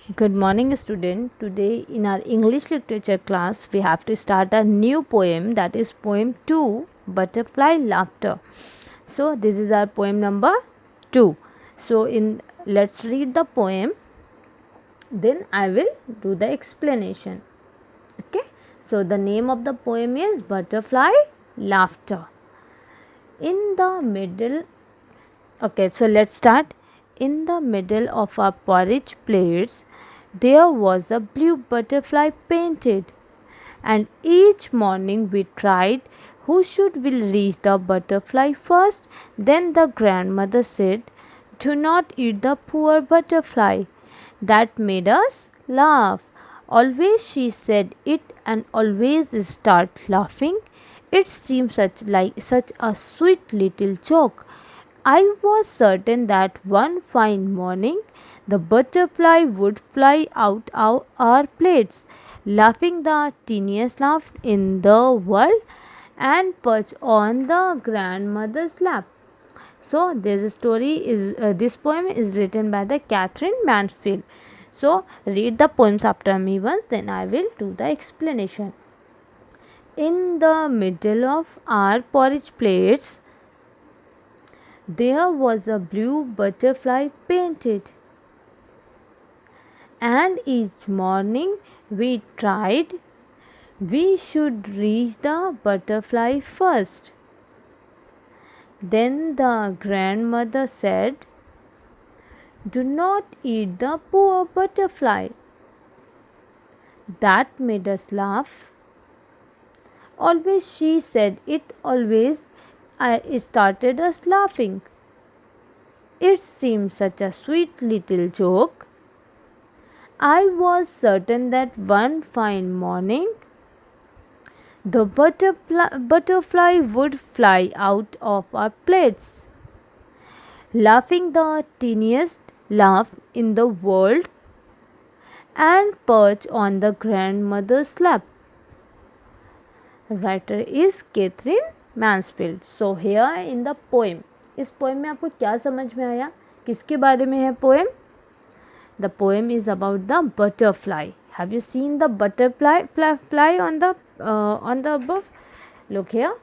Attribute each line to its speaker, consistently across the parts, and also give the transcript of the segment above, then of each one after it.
Speaker 1: Good morning, student. Today, in our English literature class, we have to start a new poem, that is poem 2, Butterfly Laughter. So, this is our poem number 2. So, let's read the poem, then I will do the explanation. Okay. So, the name of the poem is Butterfly Laughter. In the middle, okay, so let's start. In the middle of our porridge plates, there was a blue butterfly painted, and each morning we tried who should will reach the butterfly first. Then the grandmother said, "Do not eat the poor butterfly." That made us laugh. Always she said it and always start laughing. It seemed such a sweet little joke. I was certain that one fine morning the butterfly would fly out of our plates, laughing the teeniest laugh in the world, and perch on the grandmother's lap. So this poem is written by the Catherine Mansfield. So read the poems after me once, then I will do the explanation. In the middle of our porridge plates, there was a blue butterfly painted, and each morning we tried we should reach the butterfly first. Then the grandmother said, "Do not eat the poor butterfly." That made us laugh. Always she said it, always I started us laughing. It seemed such a sweet little joke. I was certain that one fine morning the butterfly would fly out of our plates, laughing the teeniest laugh in the world, and perch on the grandmother's lap. Writer is Catherine Mansfield. So here in the poem, इस poem में आपको क्या समझ में आया, किसके बारे में है poem? The poem is about the butterfly. Have you seen the butterfly fly on the above? Look here.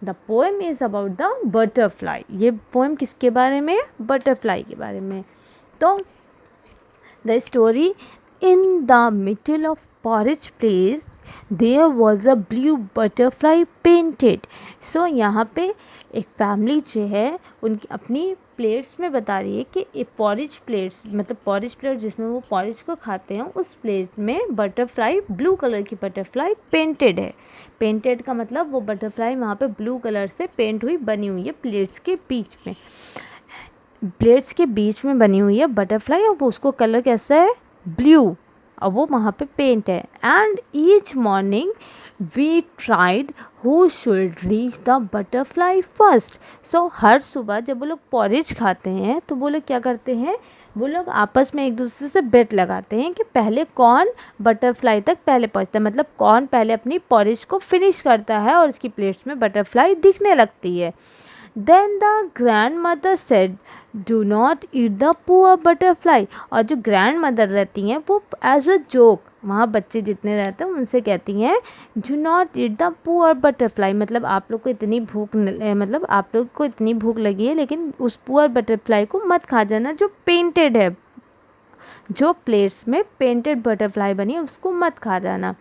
Speaker 1: The poem is about the butterfly. ये poem किसके बारे में है? Butterfly के बारे में. तो the story, in the middle of porridge place there was a blue butterfly painted. So यहाँ पे एक फैमिली जो है उनकी अपनी प्लेट्स में बता रही है कि पॉरिज प्लेट्स, मतलब पॉरिज प्लेट जिसमें वो पॉरिज को खाते हैं, उस प्लेट में बटरफ्लाई, ब्लू कलर की बटरफ्लाई पेंटेड है. पेंटेड का मतलब वो बटरफ्लाई वहाँ पे ब्लू कलर से पेंट हुई बनी हुई है प्लेट्स के बीच में. प्लेट्स के बीच में बनी हुई है बटरफ्लाई और उसको कलर कैसा है? ब्लू. अब वो वहाँ पे पेंट है. And each morning we tried who should reach the butterfly first. So हर सुबह जब वो लोग पॉरिज खाते हैं तो वो लोग क्या करते हैं, वो लोग आपस में एक दूसरे से बेट लगाते हैं कि पहले कौन बटरफ्लाई तक पहले पहुंचता है, मतलब कौन पहले अपनी पॉरिज को फिनिश करता है और उसकी प्लेट्स में बटरफ्लाई दिखने लगती है. Then the grandmother said, "Do not eat the poor butterfly." और जो grandmother रहती हैं वो as a joke, वहाँ बच्चे जितने रहते हैं उनसे कहती हैं "Do not eat the poor butterfly." मतलब आप लोग को इतनी मतलब आप लोग को इतनी भूख लगी है लेकिन उस poor butterfly को मत खा जाना जो पेंटेड है, जो प्लेट्स में पेंटेड बटरफ्लाई बनी है उसको मत खा जाना.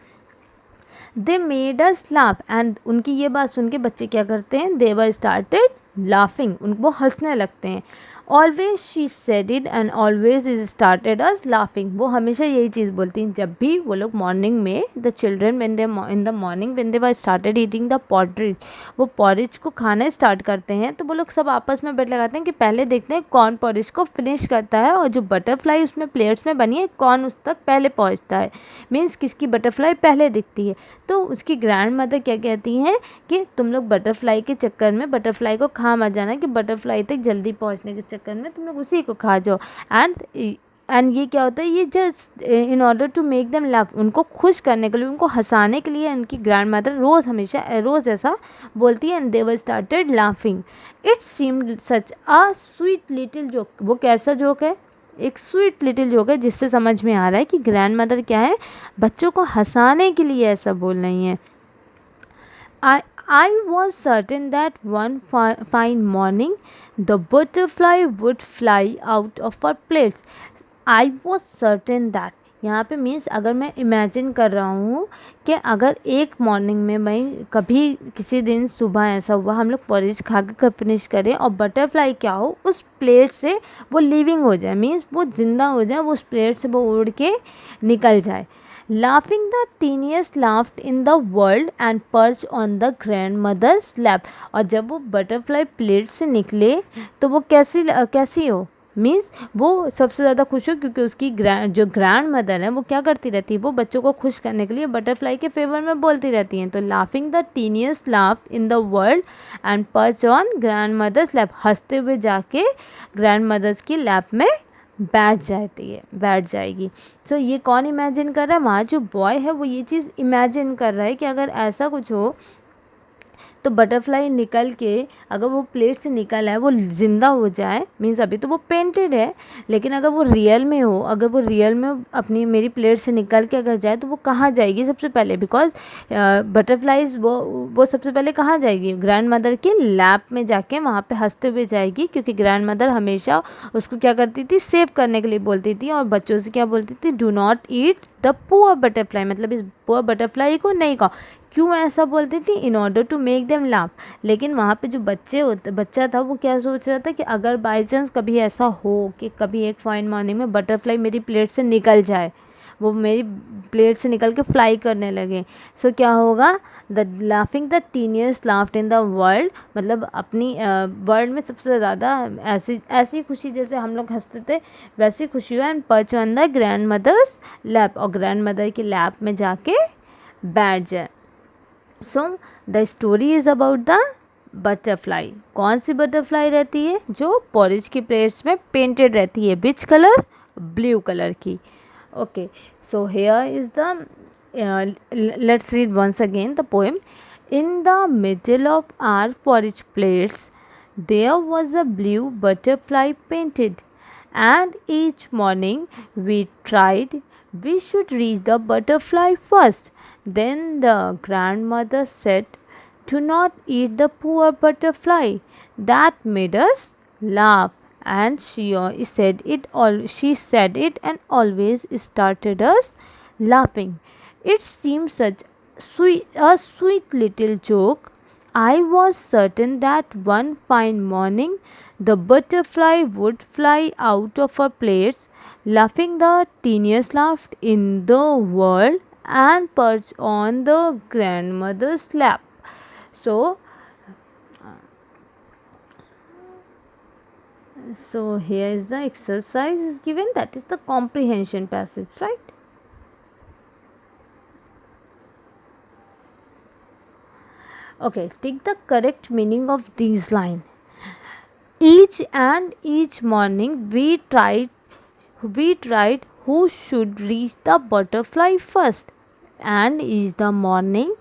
Speaker 1: They made us laugh. And उनकी ये बात सुन के बच्चे क्या करते हैं? दे वर स्टार्टेड लाफिंग, उनको हंसने लगते हैं. Always she said it and always is started us laughing. वो हमेशा यही चीज़ बोलती हैं जब भी वो लोग मॉर्निंग में, the children when they in the morning when they were started eating the pottery, वो पॉरिज को खाना स्टार्ट करते हैं तो वो लोग सब आपस में बेट लगाते हैं कि पहले देखते हैं कौन पॉरिज को फिनिश करता है और जो बटरफ्लाई उसमें प्लेट्स में बनी है कौन उस तक पहले पहुँचता है, मीन्स किसकी बटरफ्लाई पहले दिखती है. तो उसकी ग्रैंड मदर क्या कहती हैं कि तुम लोग बटरफ्लाई के चक्कर में बटरफ्लाई को खा मत जाना, कि बटरफ्लाई तक जल्दी पहुंचने के चक्कर में तुम लोग उसी को खा जाओ. एंड ये क्या होता है, ये just in order to make them laugh, उनको खुश करने के लिए, उनको हंसाने के लिए उनकी ग्रैंड मदर रोज़ ऐसा बोलती है. And they were started laughing. It seemed such a sweet little joke. वो कैसा जोक है? एक स्वीट लिटिल जोक है जिससे समझ में आ रहा है कि ग्रैंड मदर क्या है, बच्चों को हंसाने के लिए ऐसा बोल रही हैं। I was certain that one fine morning the butterfly would fly out of our plates. I was certain that यहाँ पे मीन्स अगर मैं इमेजिन कर रहा हूँ कि अगर एक मॉर्निंग में मैं कभी किसी दिन सुबह ऐसा हुआ हम लोग पॉरेज खा के फिनिश करें और बटरफ्लाई क्या हो उस प्लेट से वो लिविंग हो जाए, मीन्स वो जिंदा हो जाए, वो उस प्लेट से वो उड़ के निकल जाए। Laughing the teeniest laughed in the world and perched on the grandmother's lap. और जब वो बटरफ्लाई प्लेट से निकले तो वो कैसी हो, मीन्स वो सबसे ज़्यादा खुश हो क्योंकि उसकी जो ग्रैंड मदर है वो क्या करती रहती है, वो बच्चों को खुश करने के लिए बटरफ्लाई के फेवर में बोलती रहती हैं। तो laughing the teeniest laugh in the world and perch on grand mother's lap, हंसते हुए जाके ग्रैंड मदर्स की लैप में बैठ जाएगी। सो ये कौन इमेजिन कर रहा है, वहाँ जो बॉय है वो ये चीज़ इमेजिन कर रहा है कि अगर ऐसा कुछ हो तो बटरफ्लाई निकल के अगर वो प्लेट से निकल है वो ज़िंदा हो जाए, मीन्स अभी तो वो पेंटेड है लेकिन अगर वो रियल में हो, अगर वो रियल में अपनी मेरी प्लेट से निकल के अगर जाए तो वो कहाँ जाएगी सबसे पहले, बिकॉज बटरफ्लाइज वो सबसे पहले कहाँ जाएगी, ग्रैंड मदर के लैप में जाके वहाँ पे हंसते हुए जाएगी, क्योंकि ग्रैंड मदर हमेशा उसको क्या करती थी, सेव करने के लिए बोलती थी और बच्चों से क्या बोलती थी, do not eat the poor butterfly, मतलब इस पुअर बटरफ्लाई को नहीं खाओ। क्यों ऐसा बोलती थी, in order to make them laugh. लेकिन वहाँ पे जो बच्चा था वो क्या सोच रहा था कि अगर बाई चांस कभी ऐसा हो कि कभी एक फाइन मॉर्निंग में बटरफ्लाई मेरी प्लेट से निकल जाए, वो मेरी प्लेट से निकल के फ्लाई करने लगे, सो क्या होगा, the laughing the teeniest laughed in the world, मतलब अपनी वर्ल्ड में सबसे ज़्यादा ऐसी खुशी जैसे हम लोग हंसते थे वैसी खुशी हुआ, and perch on the grand mother's lap, और ग्रैंड मदर की लैप में जाके बैठ जाए। So the story is about the butterfly. कौन सी बटरफ्लाई रहती है, जो पॉरेज की प्लेट्स में पेंटेड रहती है, विच कलर, ब्लू कलर की। Okay, so here is the let's read once again the poem. In the middle of our porridge plates there was a blue butterfly painted, and each morning we tried we should reach the butterfly first. Then the grandmother said, do not eat the poor butterfly. That made us laugh, and she said it and always started us laughing. It seemed such a sweet little joke. I was certain that one fine morning the butterfly would fly out of our plates, laughing the teeniest laugh in the world, and perch on the grandmother's lap. So here is the exercise is given, that is the comprehension passage, right? Okay, take the correct meaning of these lines. Each morning we tried who should reach the butterfly first, and each morning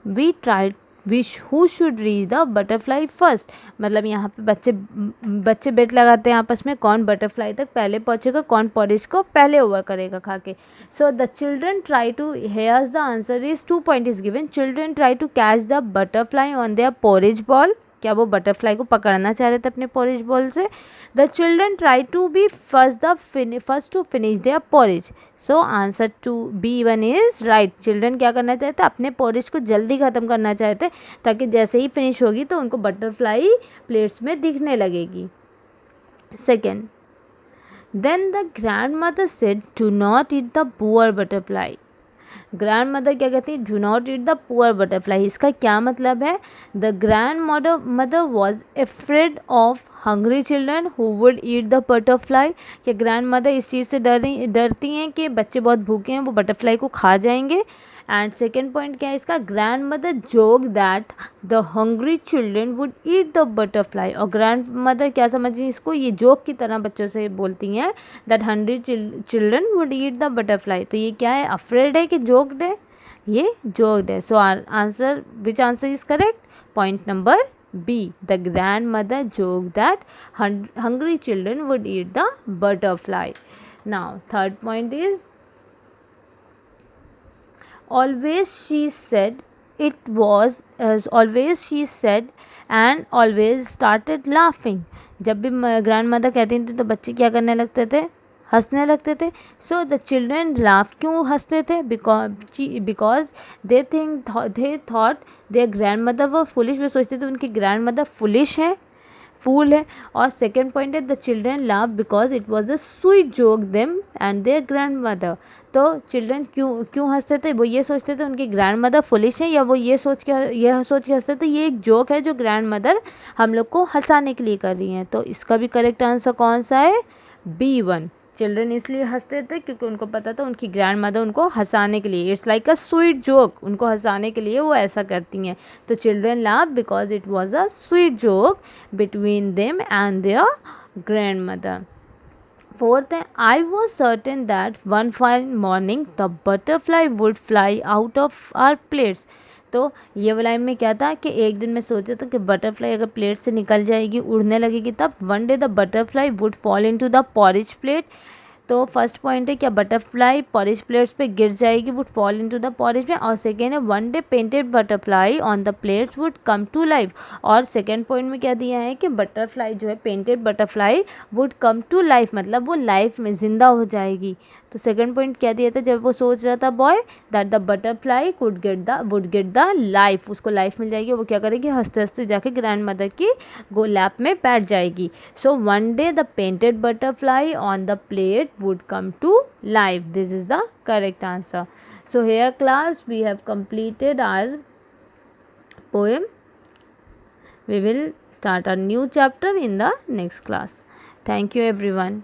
Speaker 1: we tried who should reach the butterfly first, मतलब यहाँ पे बच्चे बेट लगाते हैं आपस में, कौन butterfly तक पहले पहुँचेगा, कौन पॉरेज को पहले ओवर करेगा खा के। So the children try to, here's the answer is 2 point is given, children try to catch the butterfly on their porridge bowl, क्या वो बटरफ्लाई को पकड़ना चाह रहे थे अपने पॉरेज बॉल से। The children try to be first to finish their porridge, so answer to B1 is right. Children क्या करना चाहते, अपने पॉरेज को जल्दी ख़त्म करना चाहते ताकि जैसे ही फिनिश होगी तो उनको बटरफ्लाई प्लेट्स में दिखने लगेगी। Second, then the grand mother said do not eat the poor butterfly. Grand mother क्या कहती है, do not eat the poor butterfly. इसका क्या मतलब है, the grand mother was afraid of hungry children who would eat the butterfly. क्या grand mother इस चीज़ से डरती हैं कि बच्चे बहुत भूखे हैं वो बटरफ्लाई को खा जाएंगे। एंड सेकेंड पॉइंट क्या है इसका, grand mother joke that the hungry children would eat the butterfly. और ग्रैंड मदर क्या समझी इसको, ये जोक की तरह बच्चों से बोलती हैं, that hungry children would eat the butterfly. तो ये क्या है, अफ्रेड है कि जोक्ड है, ये जोक्ड है। So answer, which answer is correct, point number B. The grandmother joked that hungry children would eat the butterfly. Now, third point is always she said it was as always she said and always started laughing. जब भी grand mother कहती थी तो बच्चे क्या करने लगते थे, हंसने लगते थे. सो द चिल्ड्रन लाफ, क्यों हंसते थे, because they thought their grand mother were foolish. वे सोचते थे उनकी ग्रैंड मदर फुलिश है, फूल है. और सेकेंड पॉइंट है the children laugh because it was a sweet joke them and their grand mother. तो चिल्ड्रन क्यों क्यों हंसते थे, वो ये सोचते थे उनकी ग्रैंड मदर फुलिश है, या वो ये सोच के हंसते थे ये एक जोक है जो ग्रैंड मदर हम लोग को हंसाने के लिए कर रही हैं. तो इसका भी करेक्ट आंसर कौन सा है, B1. चिल्ड्रन इसलिए हंसते थे क्योंकि उनको पता था उनकी ग्रैंड मदर उनको हंसाने के लिए, it's like a sweet joke, उनको हंसाने के लिए वो ऐसा करती हैं. तो children laugh because it was a sweet joke between them and their grand mother. Fourth, I was certain that one fine morning the butterfly would fly out of our plates. तो ये वाला लाइन में क्या था कि एक दिन मैं सोचा था कि बटरफ्लाई अगर प्लेट से निकल जाएगी, उड़ने लगेगी, तब one day the butterfly would fall into the porridge plate. तो फर्स्ट पॉइंट है क्या बटरफ्लाई पॉरिज प्लेट्स पे गिर जाएगी, would fall into the porridge में. और सेकेंड है one day painted butterfly on the plates would come to life. और सेकेंड पॉइंट में क्या दिया है कि बटरफ्लाई जो है painted butterfly would come to life, मतलब वो लाइफ में ज़िंदा हो जाएगी. तो सेकंड पॉइंट क्या दिया था जब वो सोच रहा था boy that the butterfly would get the life, उसको लाइफ मिल जाएगी, वो क्या करेगी हंसते हंसते जाके ग्रैंड मदर की लैप में बैठ जाएगी. So one day the painted butterfly on the plate would come to life. This is the correct answer. So here class we have completed our poem. We will start a new chapter in the next class. Thank you everyone.